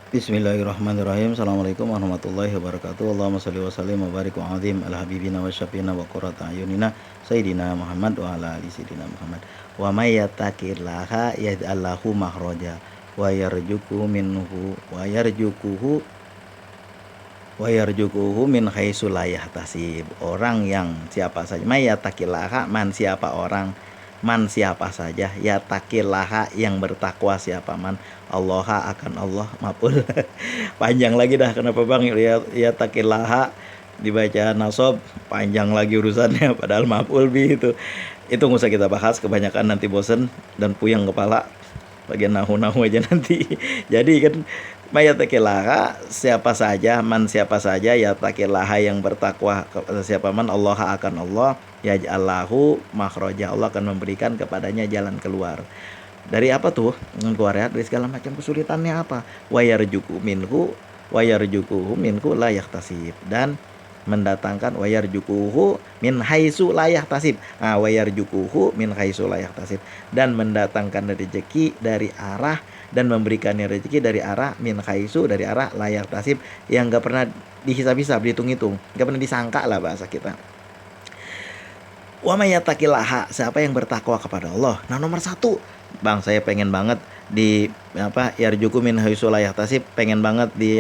Bismillahirrahmanirrahim. Assalamualaikum warahmatullahi wabarakatuh. Allahumma salli wa sallim wa barik wa azim ala habibina wa syafiina wa qurrata ayunina sayyidina Muhammad wa ala ali sayyidina Muhammad. Wa may yattaqillaha yaj'al lahu makhraja wa yarzuqhu minhu wa yarzuquhu min haitsu la yahtasib. Orang yang siapa saja, may yattaqillaha, man siapa saja, yattaqillaha yang bertakwa siapa man, Allah akan Allah maf'ul. Panjang lagi dah, kenapa Bang? Yattaqillaha dibaca nasab, panjang lagi urusannya padahal maf'ul bi itu nggak usah kita bahas, kebanyakan nanti bosen dan puyeng kepala bagian nahu-nahu aja nanti. Jadi kan mayatakilaha siapa saja, man siapa saja, yatakilaha yang bertakwa siapa man, Allah akan Allah, yaj'allahu makhraja, Allah akan memberikan kepadanya jalan keluar. Dari apa tuh? Keluar ya, dari segala macam kesulitannya apa? Wayarjuku minhu la yahtasib, dan mendatangkan wayarjukuhu min haitsu la yahtasib. Nah, wayarjukuhu min haitsu la yahtasib, dan mendatangkan rezeki dari arah, dan memberikannya rezeki dari arah min haitsu, dari arah la yahtasib, yang enggak pernah dihisab-hisab, dihitung-hitung, enggak pernah disangka lah bahasa kita. Wa may yattaqillaha, siapa yang bertakwa kepada Allah. Nah, nomor satu, Bang, saya pengen banget di yarjuku min haitsu la yahtasib, pengen banget di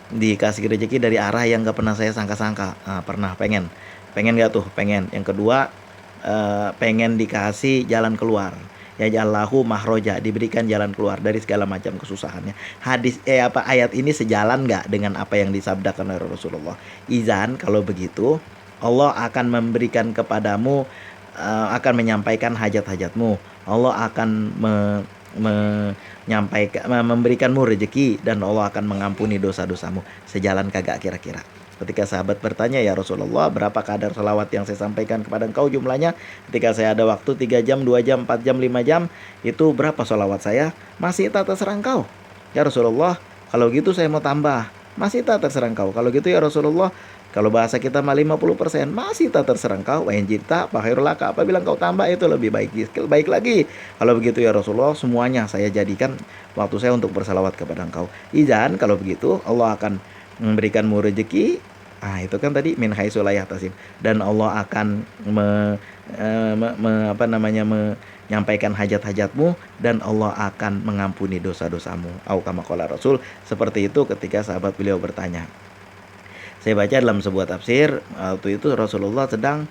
dikasih rezeki dari arah yang gak pernah saya sangka-sangka. Nah, pernah pengen gak tuh? Pengen. Yang kedua, pengen dikasih jalan keluar, ya jallahu mahroja, diberikan jalan keluar dari segala macam kesusahannya. Ayat ini sejalan gak dengan apa yang disabdakan oleh Rasulullah? Izan, kalau begitu Allah akan memberikan kepadamu, akan menyampaikan hajat-hajatmu. Allah akan memberikanmu rezeki, dan Allah akan mengampuni dosa-dosamu. Sejalan kagak kira-kira? Ketika sahabat bertanya, ya Rasulullah, berapa kadar salawat yang saya sampaikan kepada engkau jumlahnya? Ketika saya ada waktu 3 jam, 2 jam, 4 jam, 5 jam, itu berapa salawat saya? Masih tak terserah engkau, ya Rasulullah. Kalau gitu saya mau tambah. Masih tak terserah engkau. Kalau gitu ya Rasulullah, kalau bahasa kita mah 50%, masih tak terserah engkau. Wa in jita fakhirulaka, apabila engkau tambah itu lebih baik lagi. Kalau begitu ya Rasulullah, semuanya saya jadikan waktu saya untuk bersalawat kepada engkau. Izan, kalau begitu Allah akan memberikanmu rezeki. Ah, itu kan tadi min haitsu la yahtasib, dan Allah akan menyampaikan hajat-hajatmu, dan Allah akan mengampuni dosa-dosamu. Au kama qala Rasul, seperti itu ketika sahabat beliau bertanya. Saya baca dalam sebuah tafsir, waktu itu Rasulullah sedang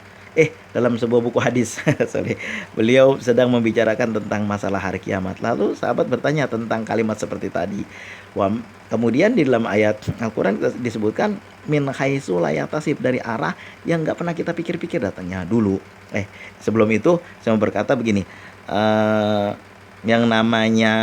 dalam sebuah buku hadis sorry, beliau sedang membicarakan tentang masalah hari kiamat. Lalu sahabat bertanya tentang kalimat seperti tadi. Kemudian di dalam ayat Al-Quran disebutkan min haitsu la yahtasib, dari arah yang nggak pernah kita pikir-pikir datangnya dulu. Sebelum itu saya mau berkata begini, yang namanya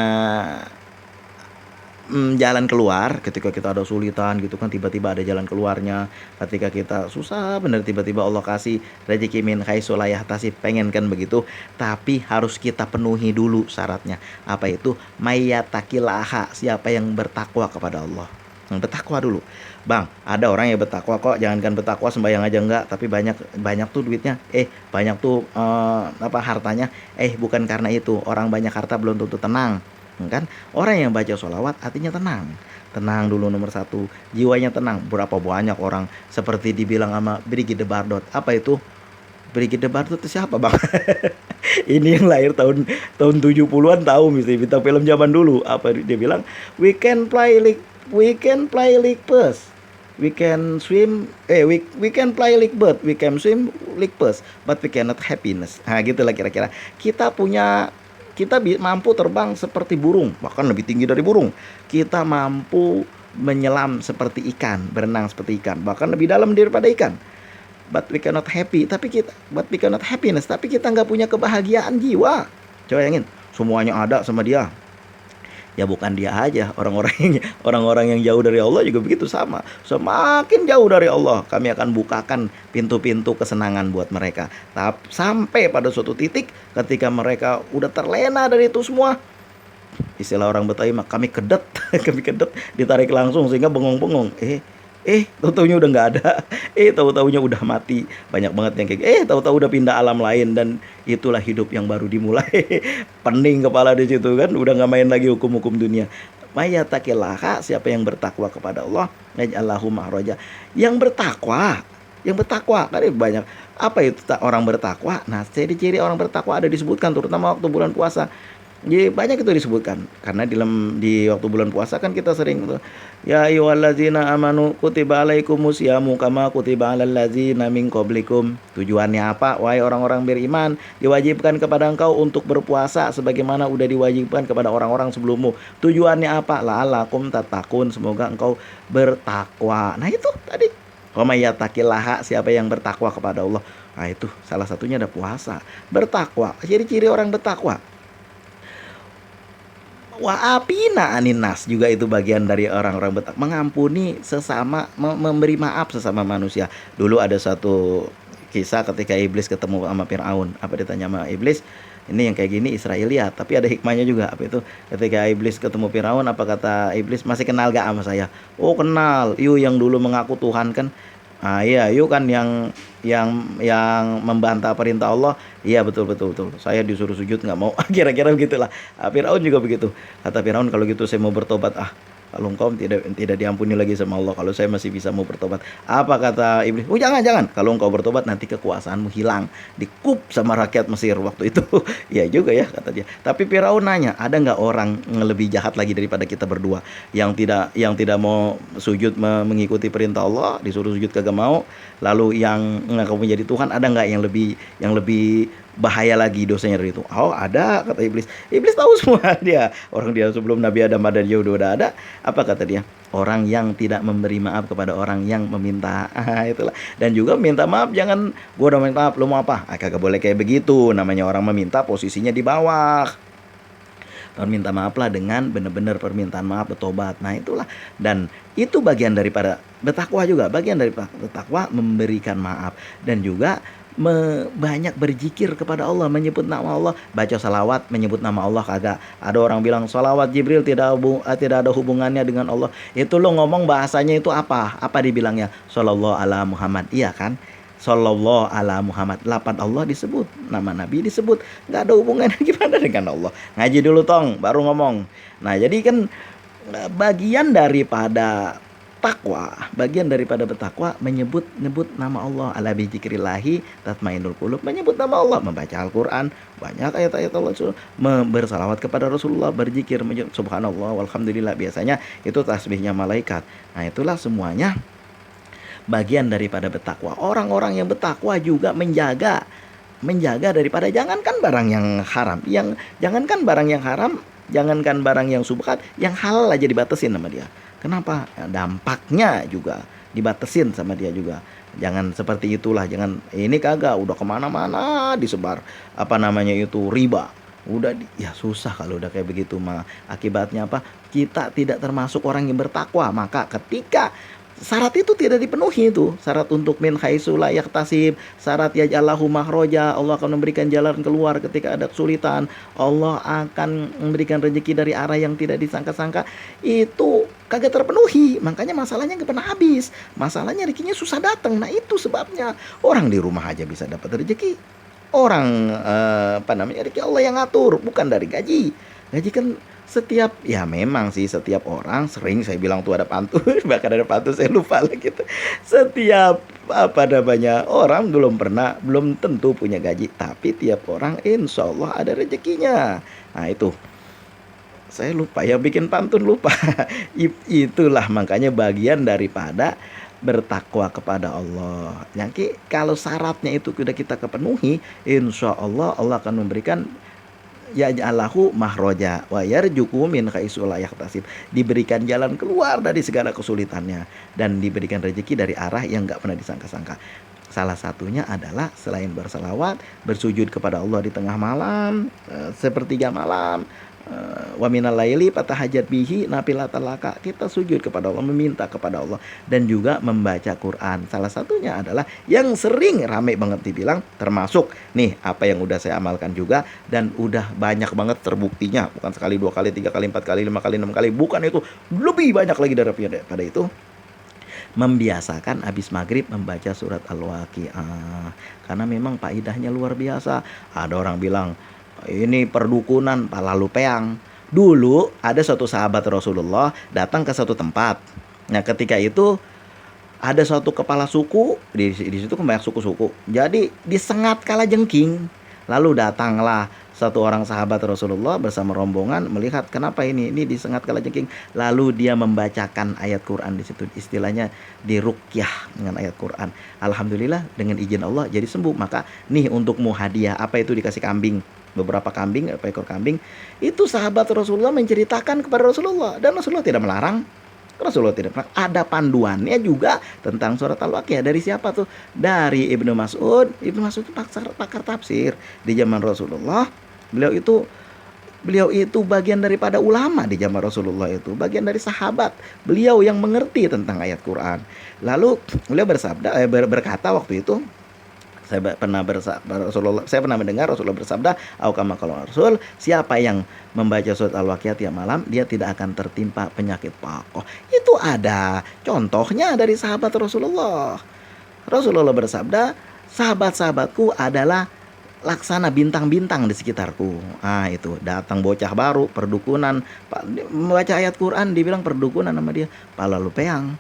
jalan keluar, ketika kita ada sulitan gitu kan, tiba-tiba ada jalan keluarnya. Ketika kita susah bener, tiba-tiba Allah kasih rezeki min haitsu la yahtasib, pengen kan begitu. Tapi harus kita penuhi dulu syaratnya. Apa itu? Mayatakilaha, siapa yang bertakwa kepada Allah. Yang bertakwa dulu. Bang, ada orang yang bertakwa kok, jangankan bertakwa sembahyang aja enggak, tapi banyak tuh duitnya, banyak tuh hartanya. Bukan karena itu, orang banyak harta belum tentu tenang. Kan orang yang baca sholawat hatinya tenang dulu, nomor satu, jiwanya tenang. Berapa banyak orang seperti dibilang sama Brigitte Bardot. Apa itu Brigitte Bardot? Itu siapa Bang? Ini yang lahir tahun 70-an, tahu mesti bintang film zaman dulu. Apa dia bilang? We can play like first, we can swim, we can play like bird, we can swim like first, but we cannot happiness. Nah, gitulah kira-kira. Kita mampu terbang seperti burung, bahkan lebih tinggi dari burung. Kita mampu menyelam seperti ikan, berenang seperti ikan, bahkan lebih dalam daripada ikan. But we cannot happiness, tapi kita nggak punya kebahagiaan jiwa. Coba bayangin, semuanya ada sama dia. Ya bukan dia aja, orang-orang yang jauh dari Allah juga begitu sama. Semakin jauh dari Allah, kami akan bukakan pintu-pintu kesenangan buat mereka. Sampai pada suatu titik ketika mereka udah terlena dari itu semua, istilah orang Betawi mah, kami kedet, ditarik langsung sehingga bengong-bengong. Tahu-taunya udah nggak ada. Tahu-taunya udah mati. Banyak banget yang kayak tahu-tahu udah pindah alam lain, dan itulah hidup yang baru dimulai. Pening kepala di situ kan, udah nggak main lagi hukum-hukum dunia. Mayatakillaha, siapa yang bertakwa kepada Allah, yaj'allahu mahroja. Yang bertakwa kan banyak. Apa itu orang bertakwa? Nah, ciri-ciri orang bertakwa ada disebutkan terutama waktu bulan puasa. Jadi banyak itu disebutkan karena di waktu bulan puasa kan kita sering tuh, ya ayyuhallazina amanu kutiba alaikumusyamu kama kutiba alal ladzina min qablikum. Tujuannya apa? Wahai orang-orang beriman, diwajibkan kepada engkau untuk berpuasa sebagaimana udah diwajibkan kepada orang-orang sebelummu. Tujuannya apa? La'allakum tattaqun, semoga engkau bertakwa. Nah itu tadi, wa may yattaqillaha, siapa yang bertakwa kepada Allah. Nah itu salah satunya ada puasa. Bertakwa, ciri-ciri orang bertakwa. Wa apina aninas, juga itu bagian dari orang-orang bertakwa, mengampuni sesama, memberi maaf sesama manusia. Dulu ada satu kisah ketika iblis ketemu sama Firaun. Apa ditanya sama iblis? Ini yang kayak gini Israiliyat, tapi ada hikmahnya juga. Apa itu? Ketika iblis ketemu Firaun, apa kata iblis? Masih kenal gak sama saya? Oh kenal, yuk yang dulu mengaku Tuhan kan. Ah iya, yuk kan yang membantah perintah Allah. Iya betul betul betul. Saya disuruh sujud nggak mau. Kira-kira begitulah. Firaun juga begitu. Kata Firaun, kalau gitu saya mau bertobat. Kalau engkau tidak diampuni lagi sama Allah, kalau saya masih bisa mau bertobat. Apa kata iblis? Oh jangan jangan. Kalau engkau bertobat nanti kekuasaanmu hilang, dikup sama rakyat Mesir waktu itu. Iya juga ya kata dia. Tapi Firaun nanya, ada nggak orang yang lebih jahat lagi daripada kita berdua, yang tidak mau sujud mengikuti perintah Allah, disuruh sujud kagak mau, lalu yang ngaku menjadi Tuhan, ada nggak yang lebih bahaya lagi dosanya dari itu? Oh ada, kata iblis. Iblis tahu semua dia. Orang dia sebelum Nabi Adam ada, dia udah ada. Apa kata dia? Orang yang tidak memberi maaf kepada orang yang meminta. Itulah. Dan juga minta maaf, jangan gua udah minta maaf, lu mau apa? Kagak boleh kayak begitu. Namanya orang meminta posisinya di bawah. Minta maaflah dengan benar-benar permintaan maaf, bertobat. Nah itulah, dan itu bagian daripada bertakwa juga, bagian dari bertakwa memberikan maaf, dan juga banyak berzikir kepada Allah, menyebut nama Allah, baca salawat, menyebut nama Allah. Kagak ada orang bilang salawat Jibril tidak ada hubungannya dengan Allah. Itu lo ngomong bahasanya itu apa dibilangnya, sallallahu ala Muhammad, iya kan, sallallahu ala Muhammad, lapan Allah disebut, nama Nabi disebut, nggak ada hubungannya gimana dengan Allah. Ngaji dulu tong baru ngomong. Nah jadi kan bagian daripada bertakwa menyebut nama Allah. Ala bi dzikrillahi tatmainnul qulub, menyebut nama Allah, membaca Al-Qur'an, banyak ayat-ayat Allah, bersalawat kepada Rasulullah, berzikir, subhanallah walhamdulillah, biasanya itu tasbihnya malaikat. Nah itulah semuanya bagian daripada bertakwa. Orang-orang yang bertakwa juga menjaga daripada jangankan barang yang haram, jangankan barang yang subhat, yang halal aja dibatasin sama dia. Kenapa? Ya, dampaknya juga dibatesin sama dia juga. Jangan seperti itulah, jangan ini kagak udah kemana-mana disebar apa namanya itu riba. Ya susah kalau udah kayak begitu mah. Akibatnya apa? Kita tidak termasuk orang yang bertakwa. Maka ketika syarat itu tidak dipenuhi, itu syarat untuk min haitsu la yahtasib, syarat yaj'alahu makhroja, Allah akan memberikan jalan keluar ketika ada kesulitan, Allah akan memberikan rezeki dari arah yang tidak disangka-sangka, itu kagak terpenuhi. Makanya masalahnya nggak pernah habis, masalahnya rezekinya susah datang. Nah itu sebabnya orang di rumah aja bisa dapat rezeki. Orang rezeki Allah yang ngatur, bukan dari gaji kan. Memang sih setiap orang, sering saya bilang tuh ada pantun, bahkan ada pantun saya lupa lah gitu. Setiap orang belum tentu punya gaji, tapi tiap orang insya Allah ada rezekinya. Nah itu saya lupa, yang bikin pantun lupa. Itulah makanya bagian daripada bertakwa kepada Allah. Yang kalau syaratnya itu sudah kita kepenuhi, insya Allah Allah akan memberikan yaj'alahu mahroja wa yarzuqhu min haitsu la yahtasib, diberikan jalan keluar dari segala kesulitannya dan diberikan rezeki dari arah yang enggak pernah disangka-sangka. Salah satunya adalah selain berselawat, bersujud kepada Allah di tengah malam, sepertiga malam, wa minal laili fatahajjat bihi nafilatan laka, kita sujud kepada Allah, meminta kepada Allah, dan juga membaca Quran. Salah satunya adalah yang sering rame banget dibilang, termasuk nih apa yang udah saya amalkan juga dan udah banyak banget terbuktinya, bukan sekali, dua kali, tiga kali, empat kali, lima kali, enam kali, bukan itu, lebih banyak lagi daripada itu, membiasakan habis maghrib membaca surat Al-Waqiah, karena memang faedahnya luar biasa. Ada orang bilang ini perdukunan, pala lu peang. Dulu ada suatu sahabat Rasulullah datang ke satu tempat. Nah, ketika itu ada suatu kepala suku, di situ kan banyak suku-suku. Jadi disengat kalajengking. Lalu datanglah satu orang sahabat Rasulullah bersama rombongan melihat kenapa ini disengat kalajengking. Lalu dia membacakan ayat Quran di situ. Istilahnya diruqyah dengan ayat Quran. Alhamdulillah dengan izin Allah jadi sembuh. Maka nih untukmu hadiah, apa itu, dikasih kambing. Beberapa kambing, apa ekor kambing. Itu sahabat Rasulullah menceritakan kepada Rasulullah dan Rasulullah tidak melarang. Rasulullah tidak pernah. Ada panduannya juga tentang surat Al-Waqiah. Dari siapa tuh? Dari Ibnu Mas'ud. Ibnu Mas'ud itu pakar tafsir di zaman Rasulullah. Beliau itu bagian daripada ulama di zaman Rasulullah, itu bagian dari sahabat. Beliau yang mengerti tentang ayat Quran. Lalu beliau berkata waktu itu, saya pernah mendengar Rasulullah bersabda, au kama qala Rasul, siapa yang membaca surat Al-Waqiah tiap malam, dia tidak akan tertimpa penyakit pakoh. Itu ada contohnya dari sahabat Rasulullah. Rasulullah bersabda, sahabat-sahabatku adalah laksana bintang-bintang di sekitarku. Ah, itu datang bocah baru perdukunan, membaca ayat Quran, dibilang perdukunan sama dia, pala lu peang.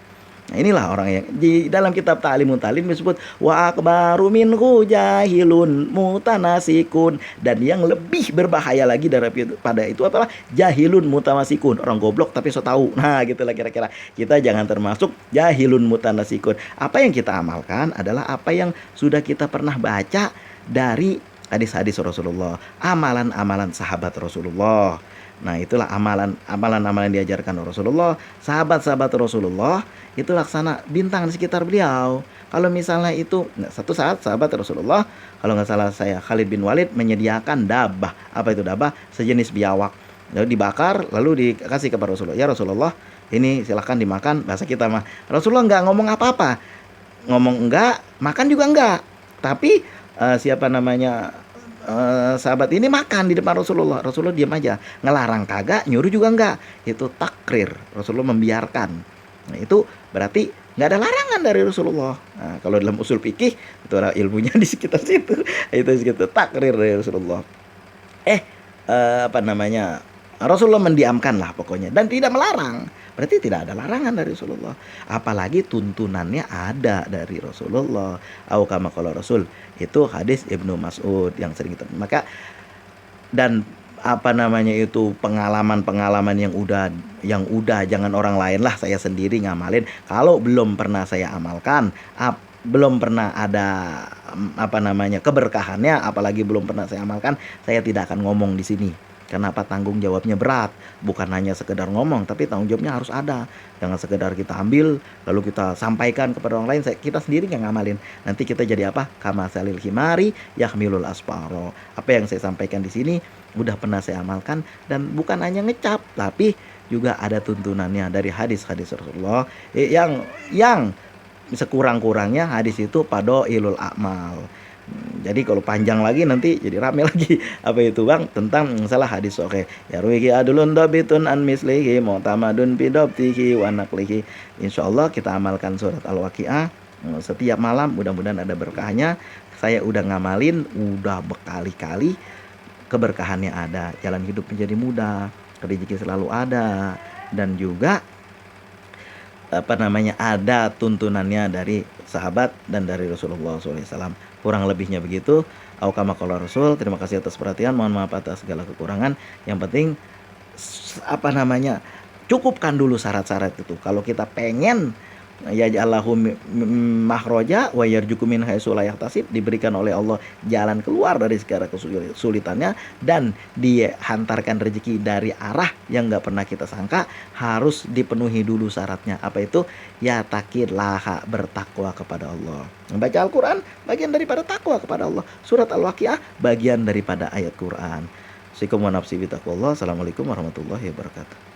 Nah, inilah orang yang di dalam kitab Ta'limun Ta'lim disebut wa akbaru minhu jahilun mutanasikun, dan yang lebih berbahaya lagi daripada itu adalah jahilun mutanasikun, orang goblok tapi so tahu. Nah, gitulah kira-kira. Kita jangan termasuk jahilun mutanasikun. Apa yang kita amalkan adalah apa yang sudah kita pernah baca dari hadis-hadis Rasulullah, amalan-amalan sahabat Rasulullah. Nah, itulah amalan-amalan diajarkan Rasulullah. Sahabat-sahabat Rasulullah itu laksana bintang di sekitar beliau. Kalau misalnya itu, satu saat sahabat Rasulullah, kalau nggak salah saya Khalid bin Walid, menyediakan dabah. Apa itu dabah? Sejenis biawak. Lalu dibakar, lalu dikasih kepada Rasulullah. Ya Rasulullah, ini silahkan dimakan. Bahasa kita mah. Rasulullah nggak ngomong apa-apa. Ngomong enggak, makan juga enggak. Tapi sahabat ini makan di depan Rasulullah. Rasulullah diam aja, ngelarang kagak, nyuruh juga enggak. Itu takrir, Rasulullah membiarkan. Nah, itu berarti nggak ada larangan dari Rasulullah. Nah, kalau dalam usul fikih itu ada ilmunya di sekitar situ. Itu sekitar takrir dari Rasulullah. Rasulullah mendiamkan lah pokoknya dan tidak melarang. Berarti tidak ada larangan dari Rasulullah. Apalagi tuntunannya ada dari Rasulullah. Au kama qala Rasul. Itu hadis Ibnu Mas'ud yang sering kita. Maka dan pengalaman-pengalaman yang udah jangan orang lain lah, saya sendiri ngamalin. Kalau belum pernah saya amalkan, belum pernah ada keberkahannya, apalagi belum pernah saya amalkan, saya tidak akan ngomong di sini. Kenapa? Tanggung jawabnya berat. Bukan hanya sekedar ngomong, tapi tanggung jawabnya harus ada. Jangan sekedar kita ambil lalu kita sampaikan kepada orang lain, kita sendiri yang ngamalin. Nanti kita jadi apa? Kamasalil himari yahmilul asfaro. Apa yang saya sampaikan di sini udah pernah saya amalkan, dan bukan hanya ngecap, tapi juga ada tuntunannya dari hadis-hadis Rasulullah yang sekurang-kurangnya hadis itu padoilul a'mal. Jadi kalau panjang lagi nanti jadi rame lagi. Apa itu bang? Tentang masalah hadis. Oke. Ya ruwiki adulun dabitun an mislihi mu'tamadun bidabtihi wa naqlihi. Insyaallah kita amalkan surat Al-Waqiah setiap malam, mudah-mudahan ada berkahnya. Saya udah ngamalin, udah berkali-kali, keberkahannya ada. Jalan hidup menjadi mudah, rezeki selalu ada, dan juga ada tuntunannya dari sahabat dan dari Rasulullah SAW. Kurang lebihnya begitu. Au kama qala Rasul. Terima kasih atas perhatian. Mohon maaf atas segala kekurangan. Yang penting cukupkan dulu syarat-syarat itu. Kalau kita pengen yaj'allahu mahroja wa yarjuku min haitsu la yahtasib, diberikan oleh Allah jalan keluar dari segala kesulitannya dan dihantarkan rezeki dari arah yang nggak pernah kita sangka, harus dipenuhi dulu syaratnya. Apa itu? Ya taqillaha, bertakwa kepada Allah. Membaca Al-Quran bagian daripada takwa kepada Allah. Surat Al-Waqiah bagian daripada ayat Quran. Assalamualaikum warahmatullahi wabarakatuh.